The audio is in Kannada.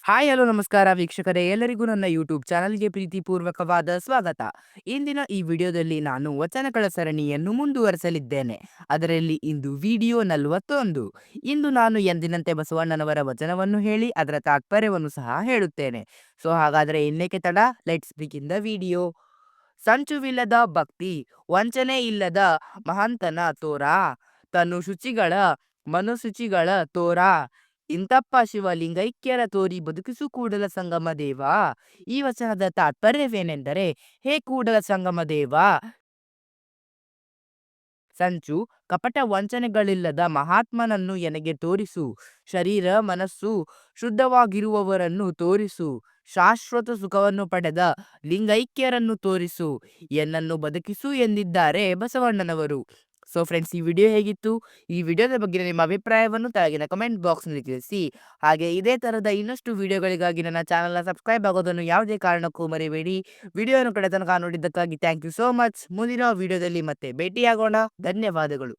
ಹಾಯ್ ಹಲೋ ನಮಸ್ಕಾರ ವೀಕ್ಷಕರೇ, ಎಲ್ಲರಿಗೂ ನನ್ನ ಯೂಟ್ಯೂಬ್ ಚಾನಲ್ಗೆ ಪ್ರೀತಿಪೂರ್ವಕವಾದ ಸ್ವಾಗತ. ಇಂದಿನ ಈ ವಿಡಿಯೋದಲ್ಲಿ ನಾನು ವಚನಗಳ ಸರಣಿಯನ್ನು ಮುಂದುವರೆಸಲಿದ್ದೇನೆ. ಅದರಲ್ಲಿ ಇಂದು ವಿಡಿಯೋ 41. ಇಂದು ನಾನು ಎಂದಿನಂತೆ ಬಸವಣ್ಣನವರ ವಚನವನ್ನು ಹೇಳಿ ಅದರ ತಾತ್ಪರ್ಯವನ್ನು ಸಹ ಹೇಳುತ್ತೇನೆ. ಸೊ ಹಾಗಾದರೆ ಇನ್ನೇಕೆ ತಡ, ಲೆಟ್ಸ್ ಬಿಗಿನ್ ದ ವಿಡಿಯೋ. ಸಂಚುವಿಲ್ಲದ ಭಕ್ತಿ, ವಂಚನೆ ಇಲ್ಲದ ಮಹಾಂತನ ತೋರ, ತನು ಶುಚಿಗಳ ಮನುಶುಚಿಗಳ ತೋರ, ಇಂತಪ್ಪ ಶಿವಲಿಂಗೈಕ್ಯರ ತೋರಿ ಬದುಕಿಸು ಕೂಡಲ ಸಂಗಮ ದೇವ. ಈ ವಚನದ ತಾತ್ಪರ್ಯವೇನೆಂದರೆ, ಹೇ ಕೂಡಲ ಸಂಗಮ ದೇವ, ಸಂಚು ಕಪಟ ವಂಚನೆಗಳಿಲ್ಲದ ಮಹಾತ್ಮನನ್ನು ಎನಗೆ ತೋರಿಸು. ಶರೀರ ಮನಸ್ಸು ಶುದ್ಧವಾಗಿರುವವರನ್ನು ತೋರಿಸು. ಶಾಶ್ವತ ಸುಖವನ್ನು ಪಡೆದ ಲಿಂಗೈಕ್ಯರನ್ನು ತೋರಿಸು. ಎನ್ನನ್ನು ಬದುಕಿಸು ಎಂದಿದ್ದಾರೆ ಬಸವಣ್ಣನವರು. ಸೊ ಫ್ರೆಂಡ್ಸ್, ಈ ವಿಡಿಯೋ ಹೇಗಿತ್ತು? ಈ ವಿಡಿಯೋದ ಬಗ್ಗೆ ನಿಮ್ಮ ಅಭಿಪ್ರಾಯವನ್ನು ಕೆಳಗಿನ ಕಮೆಂಟ್ ಬಾಕ್ಸ್ನಲ್ಲಿ ತಿಳಿಸಿ. ಹಾಗೆ ಇದೇ ಥರದ ಇನ್ನಷ್ಟು ವಿಡಿಯೋಗಳಿಗಾಗಿ ನನ್ನ ಚಾನಲ್ನ ಸಬ್ಸ್ಕ್ರೈಬ್ ಆಗೋದನ್ನು ಯಾವುದೇ ಕಾರಣಕ್ಕೂ ಮರಿಬೇಡಿ. ವಿಡಿಯೋವನ್ನು ಕಡೆ ತನಕ ನೋಡಿದ್ದಕ್ಕಾಗಿ ಥ್ಯಾಂಕ್ ಯು ಸೋ ಮಚ್. ಮುಂದಿನ ವಿಡಿಯೋದಲ್ಲಿ ಮತ್ತೆ ಭೇಟಿಯಾಗೋಣ. ಧನ್ಯವಾದಗಳು.